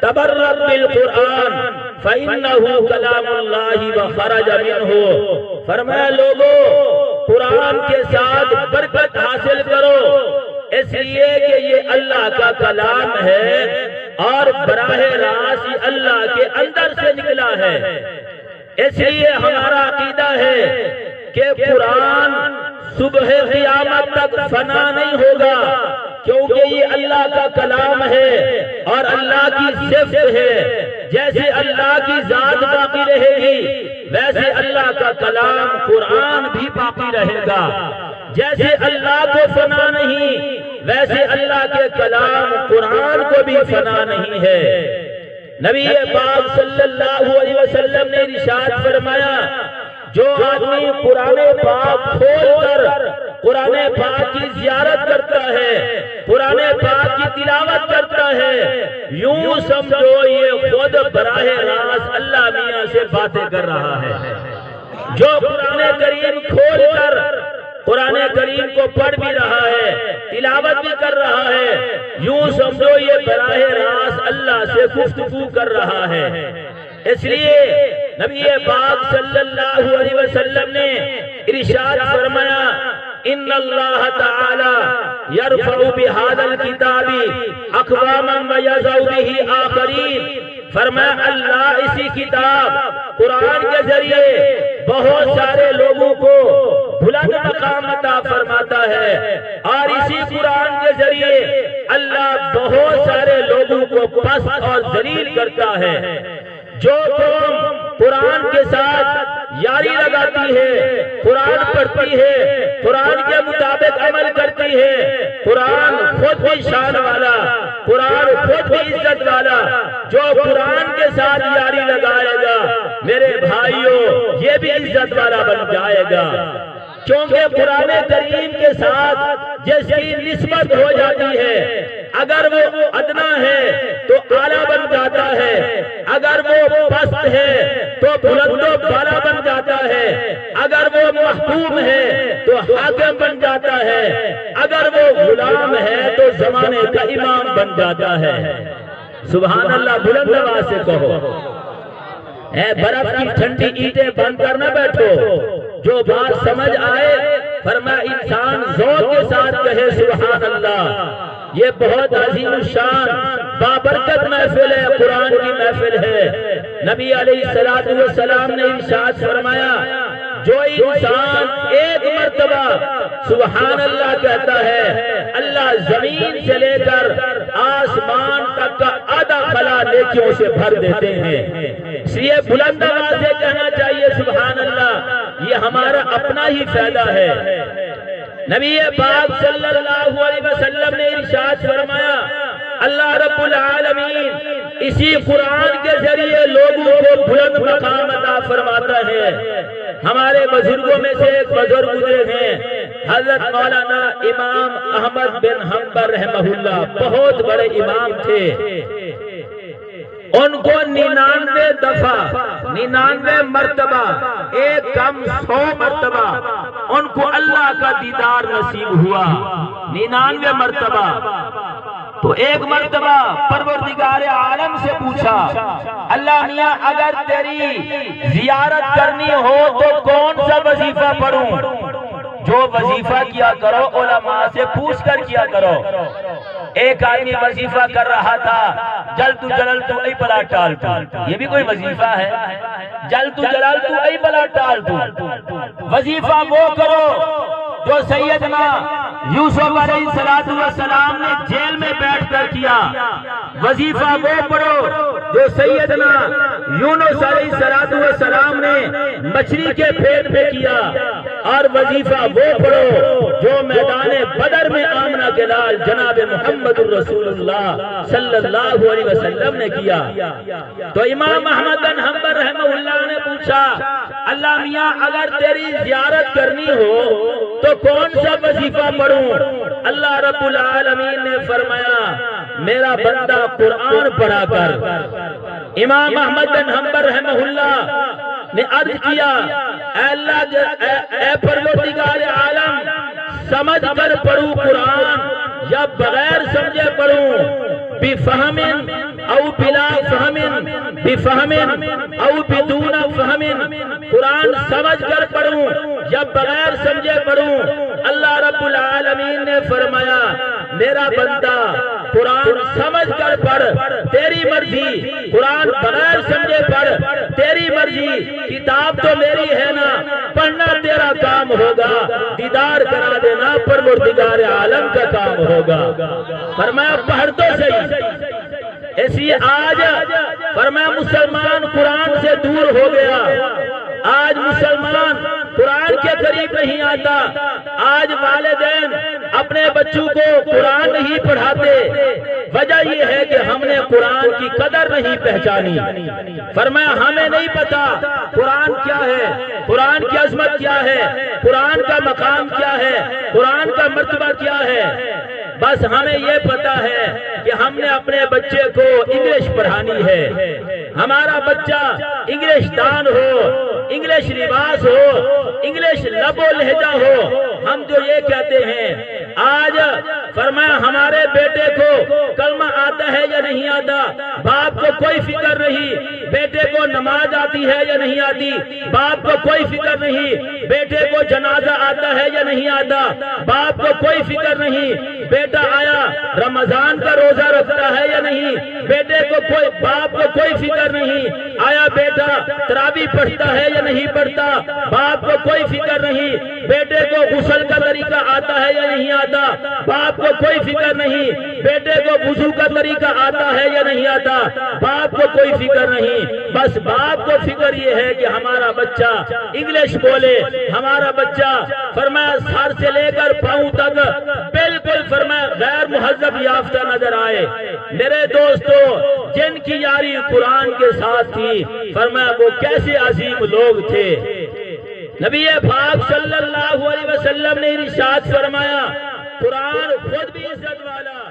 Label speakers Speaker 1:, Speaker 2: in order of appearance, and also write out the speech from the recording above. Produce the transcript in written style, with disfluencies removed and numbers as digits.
Speaker 1: تبرک بالقرآن فإنہ کلام اللہ وخرج منہ، فرمایا لوگوں قرآن کے ساتھ برکت حاصل کرو، اس لیے کہ یہ اللہ کا کلام ہے اور براہ راست یہ اللہ کے اندر سے نکلا ہے۔ اس لیے ہمارا عقیدہ ہے کہ قرآن صبح قیامت تک فنا نہیں ہوگا، کیونکہ یہ اللہ کا کلام ہے اور اللہ کی صفت ہے۔ جیسے اللہ کی ذات باقی رہے گی ویسے اللہ کا کلام قرآن بھی باقی رہے گا۔ جیسے اللہ کو فنا نہیں ویسے اللہ کے کلام قرآن کو بھی فنا نہیں ہے۔ نبی پاک صلی اللہ علیہ وسلم نے ارشاد فرمایا، جو آدمی قرآن پاک کھول کر قرآن پاک کی زیارت کرتا ہے، قرآن پاک کی تلاوت کرتا ہے، یوں سمجھو یہ خود براہ راست اللہ میاں سے باتیں کر رہا ہے۔ جو قرآن کریم کھول کر قرآن کریم کو پڑھ بھی رہا ہے، تلاوت بھی کر رہا ہے، یوں سمجھو یہ براہ راست اللہ سے گفتگو کر رہا ہے۔ اس لیے نبی پاک صلی اللہ علیہ وسلم نے ارشاد فرمایا، ان اللہ تعالی یرفع بہذا الکتاب اقواما ویضع بہ آخرین، فرمایا اللہ اسی کتاب قرآن کے ذریعے بہت سارے لوگوں کو بلند مقام عطا فرماتا ہے، اور اسی قرآن کے ذریعے اللہ بہت سارے لوگوں کو پست اور ذلیل کرتا ہے۔ جو قوم قرآن کے ساتھ یاری لگاتی ہے، قرآن پڑھتی ہے، قرآن کے مطابق عمل کرتی ہے، قرآن خود بھی شان والا، قرآن خود بھی عزت والا، جو قرآن کے ساتھ یاری لگائے گا میرے بھائیوں یہ بھی عزت والا بن جائے گا، کیونکہ قرآن کریم کے ساتھ جس کی نسبت ہو جاتی ہے اگر وہ ادنا ہے تو اعلیٰ بن جاتا ہے، اگر وہ پست ہے تو بلند و بالا بن جاتا ہے، اگر وہ محکوم ہے تو حاکم بن جاتا ہے، اگر وہ غلام ہے تو زمانے کا امام بن جاتا ہے۔ سبحان اللہ، بلند آواز سے کہو۔ اے برف کی ٹھنڈی اینٹیں بند کر نہ بیٹھو، جو بات سمجھ آئے فرمایا انسان ذوق کے ساتھ کہے سبحان اللہ۔ یہ بہت عظیم الشان بابرکت محفل ہے، قرآن کی محفل ہے۔ نبی علیہ السلام نے ارشاد فرمایا، جو انسان ایک مرتبہ سبحان اللہ کہتا ہے اللہ زمین سے لے کر آسمان تک کا آدھا خلا نیکیوں سے بھر دیتے ہیں۔ اس لیے بلند آواز سے کہنا چاہیے سبحان اللہ، یہ ہمارا اپنا ہی فائدہ ہے۔ نبی پاک صلی اللہ علیہ وسلم نے ارشاد فرمایا، اللہ رب العالمین اسی قرآن کے ذریعے لوگوں کو بلند مقام عطا فرماتا ہے۔ ہمارے بزرگوں میں سے ایک بزرگ گزرے ہیں حضرت مولانا امام احمد بن حنبل رحمہ اللہ، بہت بڑے امام تھے۔ ان کو 99 دفعہ 99 مرتبہ ایک کم 100 مرتبہ ان کو اللہ کا دیدار نصیب ہوا، 99 مرتبہ۔ تو ایک مرتبہ پروردگار عالم سے پوچھا، اللہ میاں اگر تیری زیارت کرنی ہو تو کون سا وظیفہ پڑھوں؟ جو وظیفہ کیا کرو علماء سے پوچھ کر کیا کرو۔ ایک آدمی وظیفہ کر رہا تھا، جلتو جلالتو ای بلا ٹالتو، یہ بھی کوئی وظیفہ ہے؟ جلتو جلالتو ای بلا ٹالتو، وظیفہ وہ کرو جو سیدنا یوسف علیہ السلام نے جیل میں بیٹھ کر کیا، وظیفہ وہ پڑھو جو سیدنا یونس علیہ السلام نے مچھلی کے پیٹ میں کیا، اور وظیفہ وہ پڑھو جو میدان بدر میں آمنہ کے لال جناب محمد الرسول اللہ صلی اللہ علیہ وسلم نے کیا۔ تو امام احمد بن حنبل رحمہ اللہ نے پوچھا، اللہ میاں اگر تیری زیارت کرنی ہو تو کون سا وظیفہ پڑھوں؟ اللہ رب العالمین نے فرمایا، میرا بندہ قرآن پڑھا کر۔ امام احمد بن حنبل رحمہ اللہ نے عرض کیا، اے اللہ، اے پروردگار عالم، سمجھ کر پڑھوں قرآن یا بغیر سمجھے پڑھوں؟ بفہم او بلا فہم بفہم او بدون فہم، قرآن سمجھ کر پڑھوں یا بغیر سمجھے پڑھوں۔ اللہ رب العالمین نے فرمایا میرا بندہ قرآن سمجھ کر پڑھ تیری مرضی، قرآن بغیر سمجھے پڑھ تیری مرضی، کتاب تو میری ہے نا، پڑھنا تیرا کام ہوگا، دیدار کرا دینا پروردگار عالم کا کام ہوگا۔ فرمایا پڑھ تو صحیح۔ ایسی آج فرمایا مسلمان قرآن سے دور ہو گیا، آج مسلمان قرآن کے قریب نہیں آتا، آج والدین اپنے بچوں کو قرآن نہیں پڑھاتے، وجہ یہ ہے کہ ہم نے قرآن کی قدر نہیں پہچانی۔ فرمایا ہمیں نہیں پتا قرآن کیا ہے، قرآن کی عظمت کیا ہے، قرآن کا مقام کیا ہے، قرآن کا مرتبہ کیا ہے، بس ہمیں یہ پتا ہے کہ ہم نے اپنے بچے کو انگلش پڑھانی ہے، ہمارا بچہ انگلش دان ہو، انگلش لباس ہو، انگلش لب و لہجہ ہو، ہم جو یہ کہتے ہیں۔ آج فرمایا ہمارے بیٹے کو کلمہ آتا ہے یا نہیں آتا، باپ کو کوئی فکر نہیں، بیٹے کو نماز آتی ہے یا نہیں آتی، باپ کو کوئی فکر نہیں، بیٹے کو جنازہ آتا ہے یا نہیں آتا، باپ کو کوئی فکر نہیں، بیٹا آیا رمضان کا روزہ رکھتا ہے یا نہیں، بیٹے کو کوئی، باپ کو کوئی فکر نہیں، آیا بیٹا تراویح پڑھتا ہے یا نہیں پڑھتا، باپ کو کوئی فکر نہیں، بیٹے کو غسل کا طریقہ آتا ہے یا نہیں آتا، باپ کو کوئی فکر نہیں، بیٹے کو وضو کا طریقہ آتا ہے یا نہیں آتا، باپ کو کوئی فکر نہیں، بس باپ کو فکر یہ ہے کہ ہمارا بچہ انگلش بولے، ہمارا بچہ فرمایا سر سے لے کر پاؤں تک بالکل فرمایا غیر مہذب یافتہ نظر آئے۔ میرے دوستو جن کی یاری قرآن کے ساتھ تھی، فرمایا وہ کیسے عظیم لوگ تھے۔ نبی پاک صلی اللہ علیہ وسلم نے ارشاد فرمایا قرآن خود بھی عزت والا